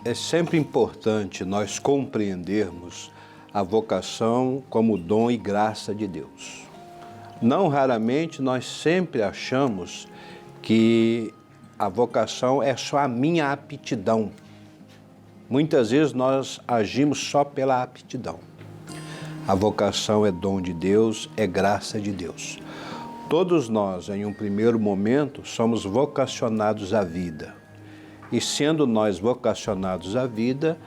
É sempre importante nós compreendermos a vocação como dom e graça de Deus. Não raramente nós sempre achamos que a vocação é só a minha aptidão. Muitas vezes nós agimos só pela aptidão. A vocação é dom de Deus, é graça de Deus. Todos nós, em um primeiro momento, somos vocacionados à vida. E sendo nós vocacionados à vida,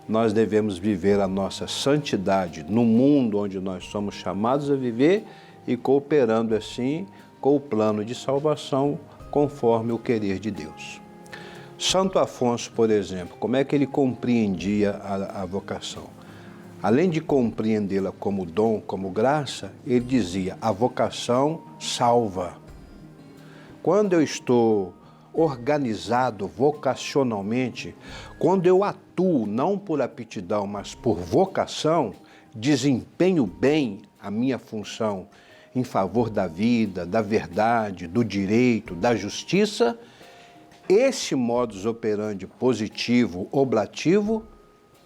nós devemos viver a nossa santidade no mundo onde nós somos chamados a viver e cooperando assim com o plano de salvação conforme o querer de Deus. Santo Afonso, por exemplo, como é que ele compreendia a vocação? Além de compreendê-la como dom, como graça, ele dizia: a vocação salva. Quando eu estou organizado vocacionalmente, quando eu atuo não por aptidão, mas por vocação, desempenho bem a minha função em favor da vida, da verdade, do direito, da justiça, esse modus operandi positivo, oblativo,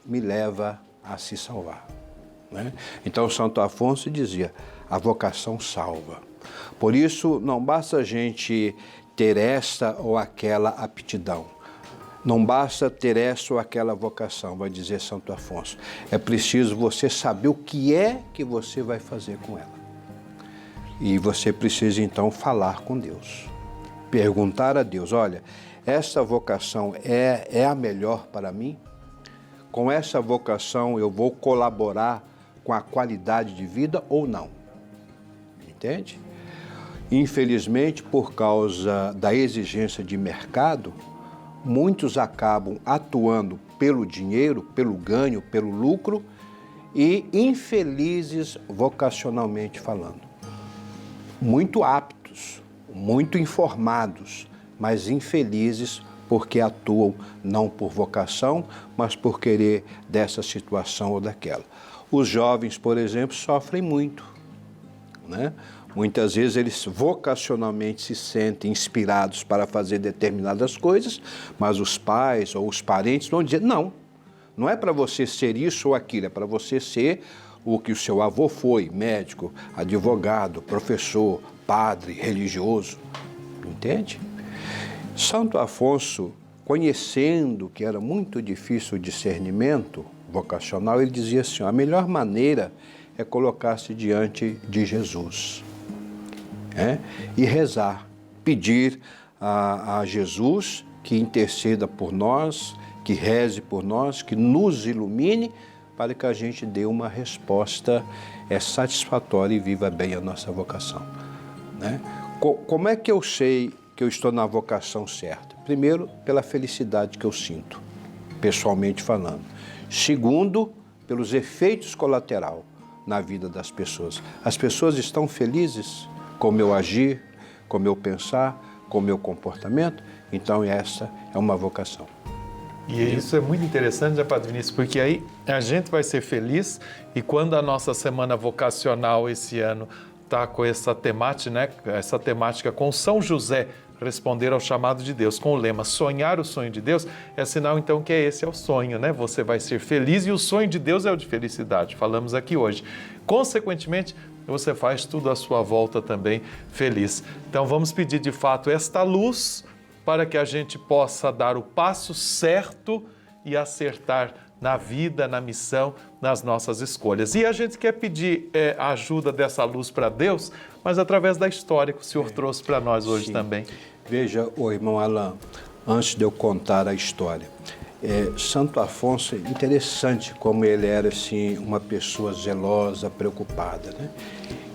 me leva a se salvar, né? Então Santo Afonso dizia: a vocação salva. Por isso não basta a gente ter esta ou aquela aptidão. Não basta ter esta ou aquela vocação, vai dizer Santo Afonso. É preciso você saber o que é que você vai fazer com ela. E você precisa então falar com Deus. Perguntar a Deus: olha, esta vocação é a melhor para mim? Com essa vocação eu vou colaborar com a qualidade de vida ou não? Entende? Infelizmente, por causa da exigência de mercado, muitos acabam atuando pelo dinheiro, pelo ganho, pelo lucro e infelizes vocacionalmente falando. Muito aptos, muito informados, mas infelizes porque atuam não por vocação, mas por querer dessa situação ou daquela. Os jovens, por exemplo, sofrem muito, né? Muitas vezes eles vocacionalmente se sentem inspirados para fazer determinadas coisas, mas os pais ou os parentes vão dizer: não, não é para você ser isso ou aquilo, é para você ser o que o seu avô foi, médico, advogado, professor, padre, religioso, entende? Santo Afonso, conhecendo que era muito difícil o discernimento vocacional, ele dizia assim: a melhor maneira é colocar-se diante de Jesus, e rezar, pedir a Jesus que interceda por nós, que reze por nós, que nos ilumine, para que a gente dê uma resposta satisfatória e viva bem a nossa vocação, né? Como é que eu sei que eu estou na vocação certa? Primeiro, pela felicidade que eu sinto, pessoalmente falando. Segundo, pelos efeitos colaterais na vida das pessoas. As pessoas estão felizes com o meu agir, com o meu pensar, com o meu comportamento? Então essa é uma vocação. E isso é muito interessante, né, Padre Vinícius, porque aí a gente vai ser feliz e quando a nossa semana vocacional esse ano está com essa temática, né, essa temática com São José, responder ao chamado de Deus, com o lema sonhar o sonho de Deus, é sinal então que esse é o sonho, né? Você vai ser feliz e o sonho de Deus é o de felicidade, falamos aqui hoje. Consequentemente, você faz tudo à sua volta também feliz. Então vamos pedir de fato esta luz para que a gente possa dar o passo certo e acertar na vida, na missão, nas nossas escolhas. E a gente quer pedir a ajuda dessa luz para Deus, mas através da história que o Senhor trouxe para nós hoje. Sim. Também. Veja, irmão Alain, antes de eu contar a história, Santo Afonso, interessante como ele era assim, uma pessoa zelosa, preocupada, né?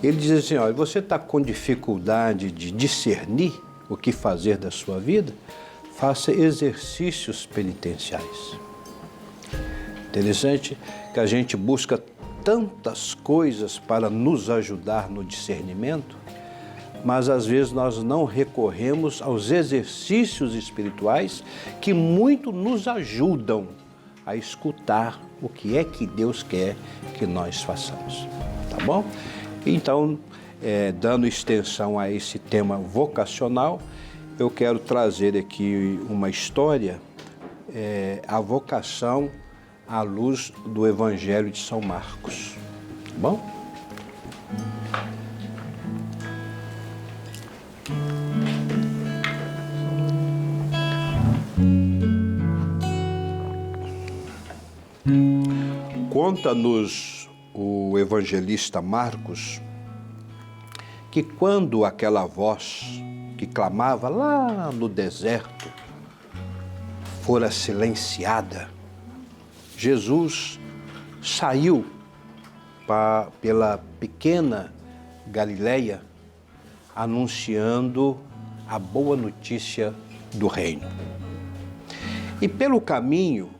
Ele diz assim: olha, você está com dificuldade de discernir o que fazer da sua vida? Faça exercícios penitenciais. Interessante que a gente busca tantas coisas para nos ajudar no discernimento, mas às vezes nós não recorremos aos exercícios espirituais que muito nos ajudam a escutar o que é que Deus quer que nós façamos, tá bom? Então, dando extensão a esse tema vocacional, eu quero trazer aqui uma história a vocação à luz do Evangelho de São Marcos. Tá bom? Conta-nos o evangelista Marcos que quando aquela voz que clamava lá no deserto fora silenciada, Jesus saiu pela pequena Galileia anunciando a boa notícia do reino. E pelo caminho,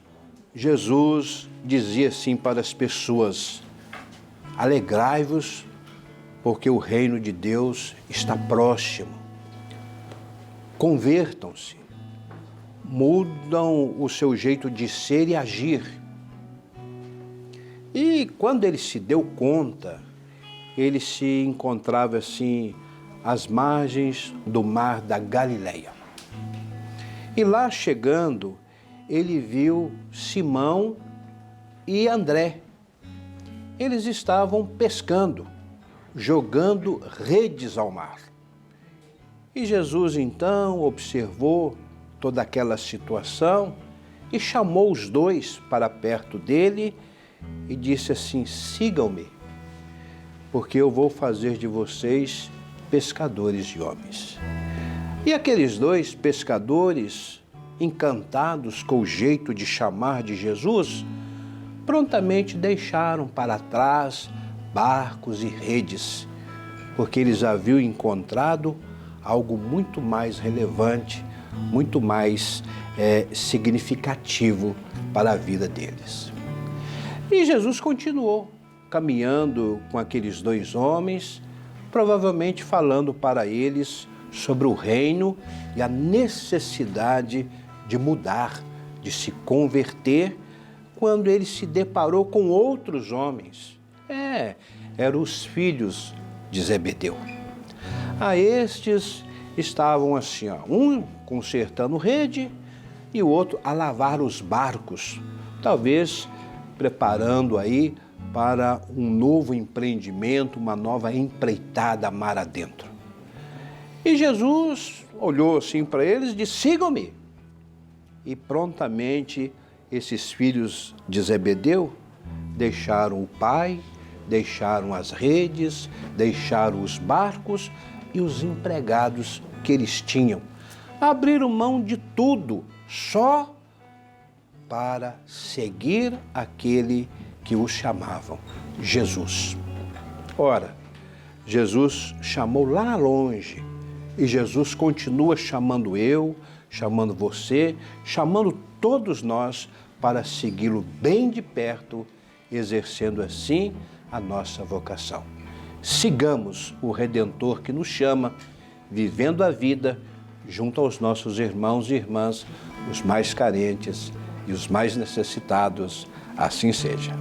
Jesus dizia assim para as pessoas: alegrai-vos, porque o reino de Deus está próximo. Convertam-se, mudam o seu jeito de ser e agir. E quando ele se deu conta, ele se encontrava assim às margens do mar da Galileia. E lá chegando, ele viu Simão e André. Eles estavam pescando, jogando redes ao mar. E Jesus então observou toda aquela situação e chamou os dois para perto dele e disse assim: sigam-me, porque eu vou fazer de vocês pescadores de homens. E aqueles dois pescadores, encantados com o jeito de chamar de Jesus, prontamente deixaram para trás barcos e redes, porque eles haviam encontrado algo muito mais relevante, muito mais significativo para a vida deles. E Jesus continuou caminhando com aqueles dois homens, provavelmente falando para eles sobre o reino e a necessidade de mudar, de se converter, quando ele se deparou com outros homens. Eram os filhos de Zebedeu. A estes estavam assim, um consertando rede e o outro a lavar os barcos, talvez preparando aí para um novo empreendimento, uma nova empreitada mar adentro. E Jesus olhou assim para eles e disse: sigam-me. E prontamente esses filhos de Zebedeu deixaram o pai, deixaram as redes, deixaram os barcos e os empregados que eles tinham. Abriram mão de tudo só para seguir aquele que os chamavam Jesus. Ora, Jesus chamou lá longe e Jesus continua chamando eu, chamando você, chamando todos nós para segui-lo bem de perto, exercendo assim a nossa vocação. Sigamos o Redentor que nos chama, vivendo a vida junto aos nossos irmãos e irmãs, os mais carentes e os mais necessitados. Assim seja.